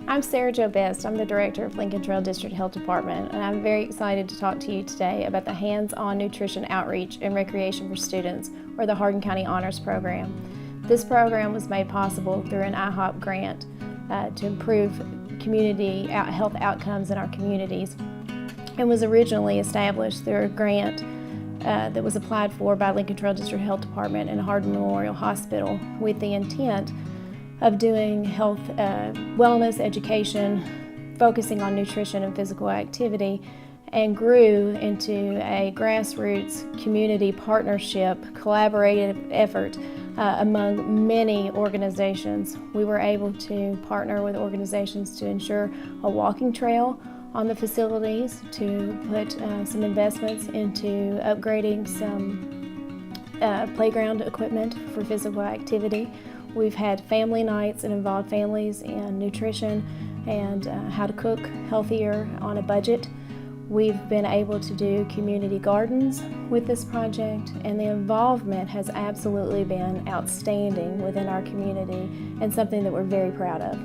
I'm Sarah Jo Best. I'm the Director of Lincoln Trail District Health Department, and I'm very excited to talk to you today about the hands-on nutrition outreach and recreation for students, or the Hardin County Honors Program. This program was made possible through an IHOP grant to improve community health outcomes in our communities, and was originally established through a grant that was applied for by Lincoln Trail District Health Department and Hardin Memorial Hospital with the intent of doing health, wellness, education, focusing on nutrition and physical activity, and grew into a grassroots community partnership, collaborative effort among many organizations. We were able to partner with organizations to ensure a walking trail on the facilities, to put some investments into upgrading some playground equipment for physical activity. We've had family nights that involved families in nutrition and how to cook healthier on a budget. We've been able to do community gardens with this project, and the involvement has absolutely been outstanding within our community and something that we're very proud of.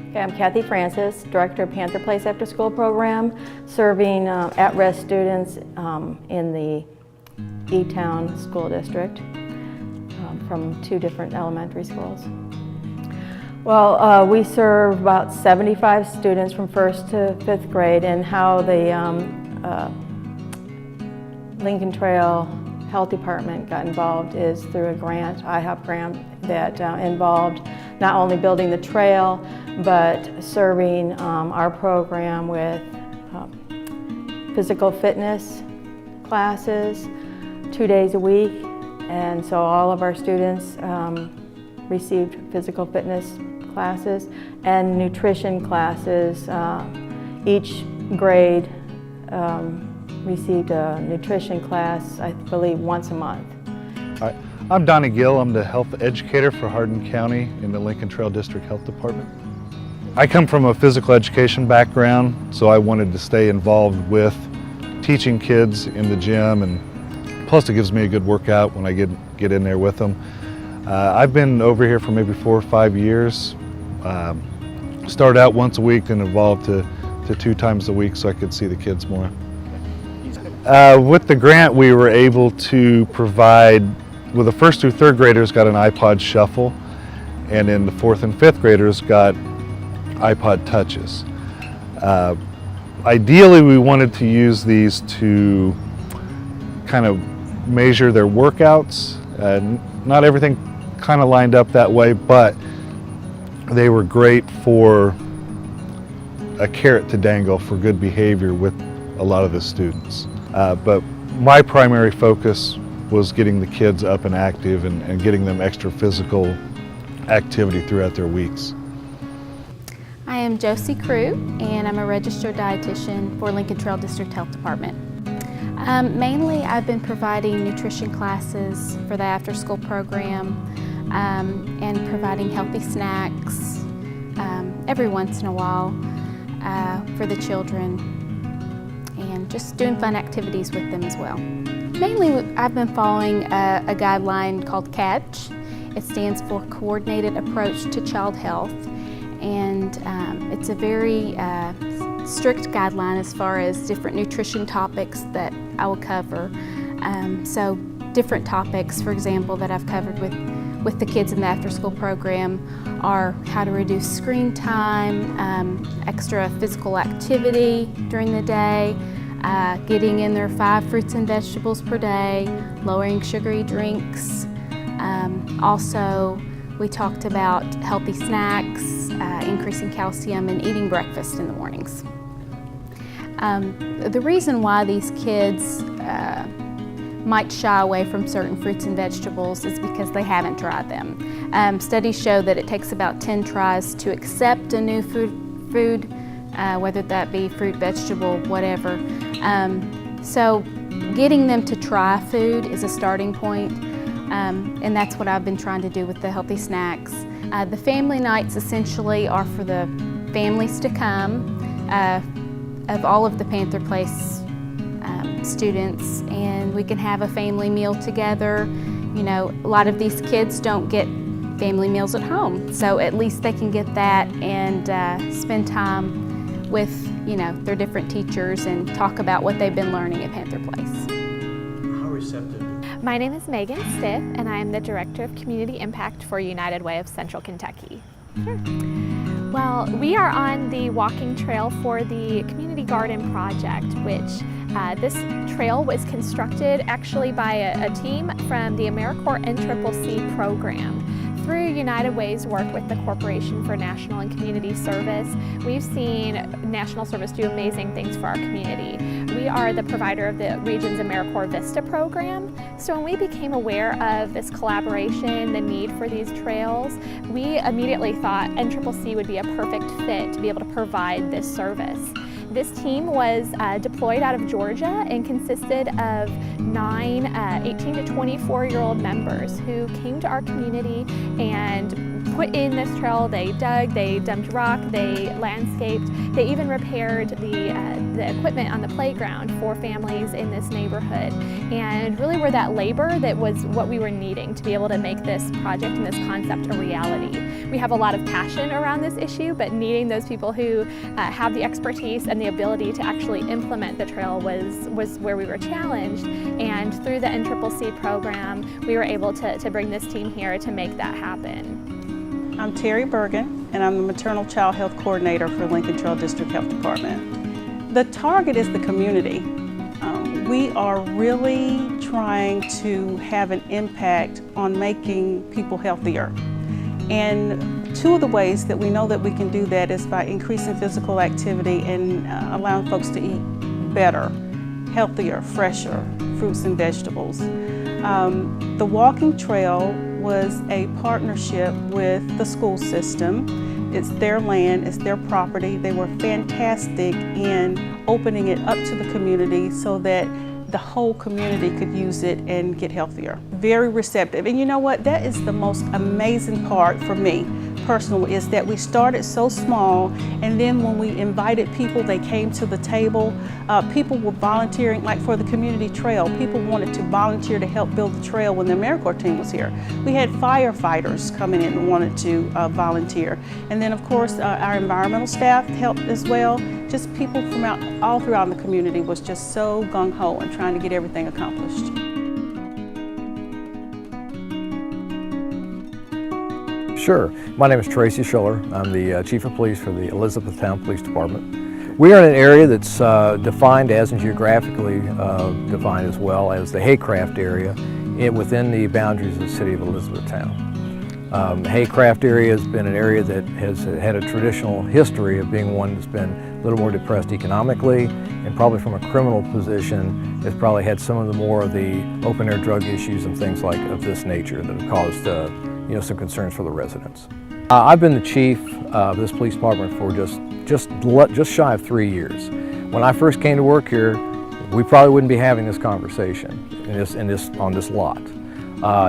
Okay, I'm Kathy Francis, Director of Panther Place After School Program, serving at-risk students in the E-Town School District from 2 different elementary schools. Well, we serve about 75 students from 1st to 5th grade, and how the Lincoln Trail Health Department got involved is through a grant, IHOP grant, that involved not only building the trail, but serving our program with physical fitness classes 2 days a week. And so all of our students received physical fitness classes and nutrition classes. Each grade received a nutrition class, I believe, once a month. Hi, I'm Donnie Gill. I'm the health educator for Hardin County in the Lincoln Trail District Health Department. I come from a physical education background, so I wanted to stay involved with teaching kids in the gym, and plus it gives me a good workout when I get in there with them. I've been over here for maybe 4 or 5 years. Started out once a week, then evolved to 2 times a week so I could see the kids more. With the grant, we were able to provide, well, the 1st through 3rd graders got an iPod Shuffle, and then the 4th and 5th graders got iPod Touches. Ideally, we wanted to use these to kind of measure their workouts. Not everything kind of lined up that way, but they were great for a carrot to dangle for good behavior with a lot of the students. But my primary focus was getting the kids up and active and getting them extra physical activity throughout their weeks. I am Josie Crew, and I'm a registered dietitian for Lincoln Trail District Health Department. Mainly, I've been providing nutrition classes for the after-school program and providing healthy snacks every once in a while for the children, and just doing fun activities with them as well. Mainly, I've been following a guideline called CATCH. It stands for Coordinated Approach to Child Health, and it's a very strict guideline as far as different nutrition topics that I will cover. So different topics, for example, that I've covered with the kids in the after-school program are how to reduce screen time, extra physical activity during the day, getting in their 5 fruits and vegetables per day, lowering sugary drinks. Also, we talked about healthy snacks, increasing calcium, and eating breakfast in the mornings. The reason why these kids might shy away from certain fruits and vegetables is because they haven't tried them. Studies show that it takes about 10 tries to accept a new food, whether that be fruit, vegetable, whatever. So getting them to try food is a starting point, and that's what I've been trying to do with the healthy snacks. The family nights essentially are for the families to come of all of the Panther Place students, and we can have a family meal together You know, a lot of these kids don't get family meals at home, so at least they can get that and spend time with, you know, their different teachers and talk about what they've been learning at Panther Place. How receptive? My name is Megan Stiff, and I am the Director of Community Impact for United Way of Central Kentucky. Sure. Well, we are on the walking trail for the Community Garden Project, which this trail was constructed actually by a team from the AmeriCorps NCCC program. Through United Way's work with the Corporation for National and Community Service, we've seen National Service do amazing things for our community. We are the provider of the region's AmeriCorps Vista program, so when we became aware of this collaboration, the need for these trails, we immediately thought NCCC would be a perfect fit to be able to provide this service. This team was deployed out of Georgia and consisted of 9 18 to 24-year-old members who came to our community and put in this trail. They dug, they dumped rock, they landscaped, they even repaired the equipment on the playground for families in this neighborhood, and really were that labor that was what we were needing to be able to make this project and this concept a reality. We have a lot of passion around this issue, but needing those people who have the expertise and the ability to actually implement the trail was where we were challenged, and through the NCCC program we were able to bring this team here to make that happen. I'm Terry Bergen, and I'm the Maternal Child Health Coordinator for Lincoln Trail District Health Department. The target is the community. We are really trying to have an impact on making people healthier. And two of the ways that we know that we can do that is by increasing physical activity and allowing folks to eat better, healthier, fresher fruits and vegetables. The walking trail was a partnership with the school system. It's their land, it's their property. They were fantastic in opening it up to the community so that the whole community could use it and get healthier. Very receptive. And you know what? That is the most amazing part for me personally, is that we started so small, and then when we invited people, they came to the table. People were volunteering, like for the community trail. People wanted to volunteer to help build the trail when the AmeriCorps team was here. We had firefighters coming in and wanted to volunteer. And then of course our environmental staff helped as well. Just people from all throughout the community was just so gung-ho and trying to get everything accomplished. Sure. My name is Tracy Schiller. I'm the Chief of Police for the Elizabethtown Police Department. We are in an area that's defined as, and geographically defined as well, as the HAYCRAFT area within the boundaries of the city of Elizabethtown. The HAYCRAFT area has been an area that has had a traditional history of being one that's been a little more depressed economically, and probably from a criminal position has probably had some of the more of the open-air drug issues and things like of this nature that have caused some concerns for the residents. I've been the chief of this police department for just shy of 3 years. When I first came to work here, we probably wouldn't be having this conversation on this lot.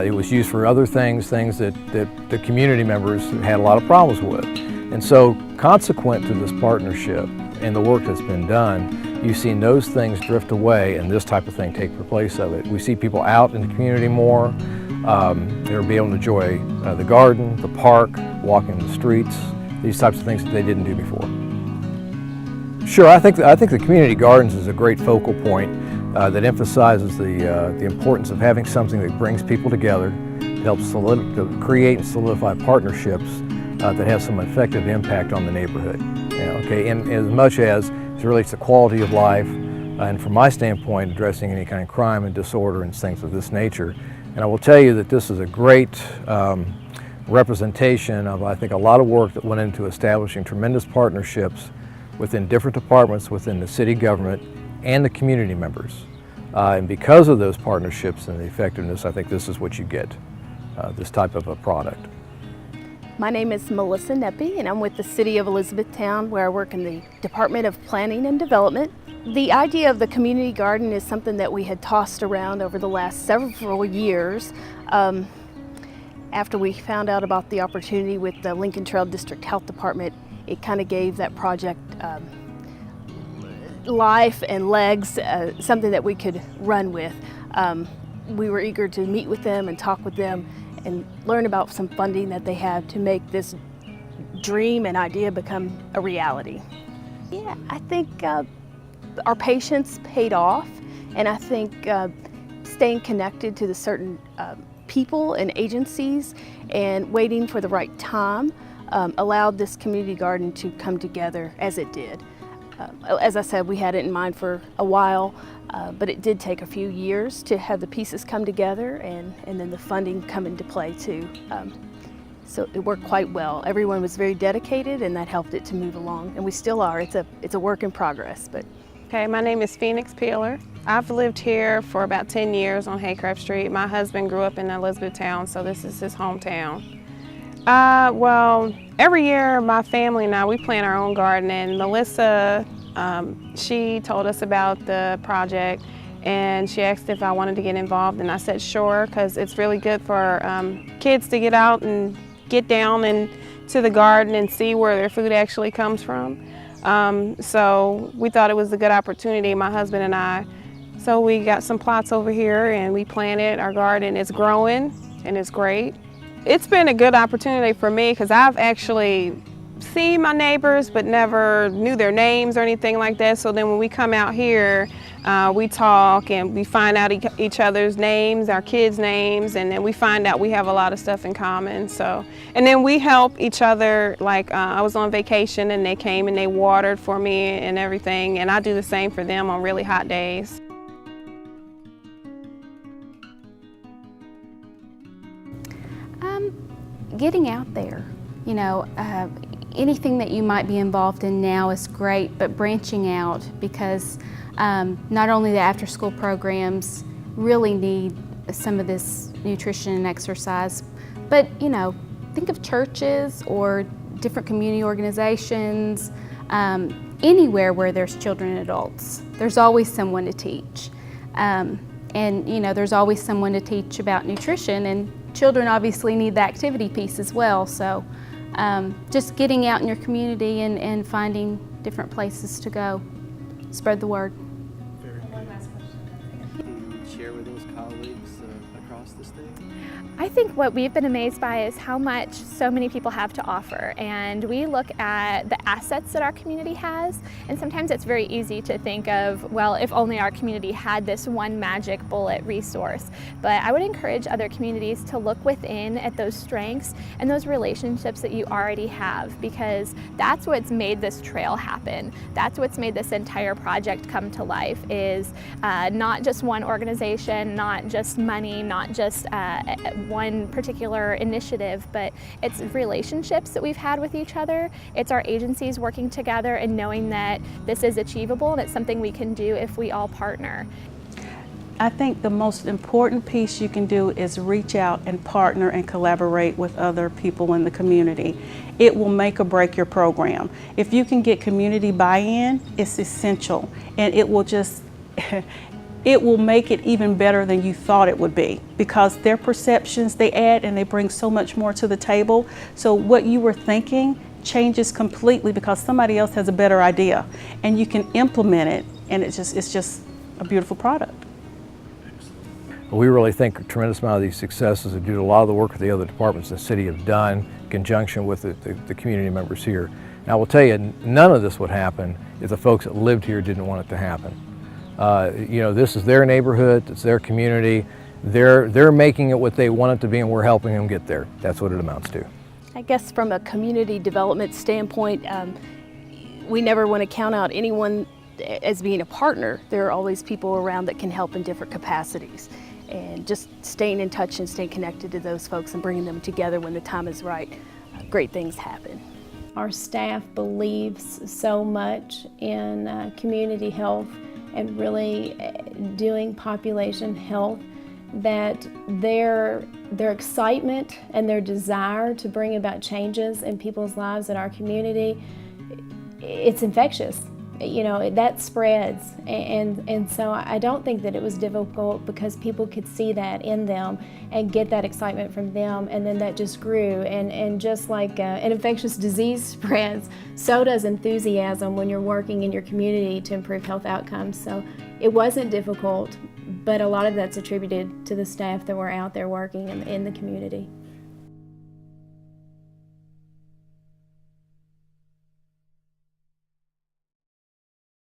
It was used for other things that the community members had a lot of problems with. And so consequent to this partnership and the work that's been done, you've seen those things drift away and this type of thing take the place of it. We see people out in the community more. They'll be able to enjoy the garden, the park, walking the streets, these types of things that they didn't do before. Sure, I think the community gardens is a great focal point that emphasizes the importance of having something that brings people together, helps to create and solidify partnerships that have some effective impact on the neighborhood. And as much as it relates to quality of life, and from my standpoint, addressing any kind of crime and disorder and things of this nature. And I will tell you that this is a great representation of, I think, a lot of work that went into establishing tremendous partnerships within different departments within the city government and the community members. And because of those partnerships and the effectiveness, I think this is what you get, this type of a product. My name is Melissa Neppy, and I'm with the City of Elizabethtown, where I work in the Department of Planning and Development. The idea of the community garden is something that we had tossed around over the last several years. After we found out about the opportunity with the Lincoln Trail District Health Department, it kind of gave that project life and legs, something that we could run with. we were eager to meet with them and talk with them and learn about some funding that they have to make this dream and idea become a reality. Yeah, I think our patience paid off, and I think staying connected to the certain people and agencies and waiting for the right time allowed this community garden to come together as it did. As I said, we had it in mind for a while, but it did take a few years to have the pieces come together and then the funding come into play too. So it worked quite well. Everyone was very dedicated, and that helped it to move along, and we still are. It's a work in progress. But Okay, my name is Phoenix Peeler. I've lived here for about 10 years on HAYCRAFT Street. My husband grew up in Elizabethtown, so this is his hometown. Well, every year my family and I, we plant our own garden, and Melissa, she told us about the project, and she asked if I wanted to get involved, and I said sure, because it's really good for kids to get out and get down into the garden and see where their food actually comes from. So we thought it was a good opportunity, my husband and I. So we got some plots over here and we planted our garden. It's growing and it's great. It's been a good opportunity for me because I've actually seen my neighbors but never knew their names or anything like that. So then when we come out here, we talk and we find out each other's names, our kids' names, and then we find out we have a lot of stuff in common. So, and then we help each other. Like I was on vacation and they came and they watered for me and everything, and I do the same for them on really hot days. Getting out there, you know, anything that you might be involved in now is great, but branching out, because not only the after-school programs really need some of this nutrition and exercise, but, you know, think of churches or different community organizations, anywhere where there's children and adults. There's always someone to teach. And, you know, there's always someone to teach about nutrition, and children obviously need the activity piece as well. So just getting out in your community and finding different places to go. Spread the word. One last question. Can you share with those colleagues across the state? I think what we've been amazed by is how much so many people have to offer, and we look at the assets that our community has, and sometimes it's very easy to think of, well, if only our community had this one magic bullet resource. But I would encourage other communities to look within at those strengths and those relationships that you already have, because that's what's made this trail happen. That's what's made this entire project come to life, is not just one organization, not just money, not just one particular initiative, but it's relationships that we've had with each other. It's our agencies working together and knowing that this is achievable and it's something we can do if we all partner. I think the most important piece you can do is reach out and partner and collaborate with other people in the community. It will make or break your program. If you can get community buy-in, it's essential, and it will just it will make it even better than you thought it would be, because their perceptions, they add and they bring so much more to the table. So what you were thinking changes completely because somebody else has a better idea, and you can implement it, and it's just a beautiful product. We really think a tremendous amount of these successes are due to a lot of the work that the other departments in the city have done in conjunction with the community members here. Now I will tell you, none of this would happen if the folks that lived here didn't want it to happen. You know, this is their neighborhood, it's their community. They're making it what they want it to be, and we're helping them get there. That's what it amounts to. I guess from a community development standpoint, we never want to count out anyone as being a partner. There are always people around that can help in different capacities. And just staying in touch and staying connected to those folks and bringing them together when the time is right, great things happen. Our staff believes so much in community health and really doing population health, that their excitement and their desire to bring about changes in people's lives in our community, it's infectious. You know, that spreads, and so I don't think that it was difficult, because people could see that in them and get that excitement from them, and then that just grew, and just like an infectious disease spreads, so does enthusiasm when you're working in your community to improve health outcomes. So it wasn't difficult, but a lot of that's attributed to the staff that were out there working in the community.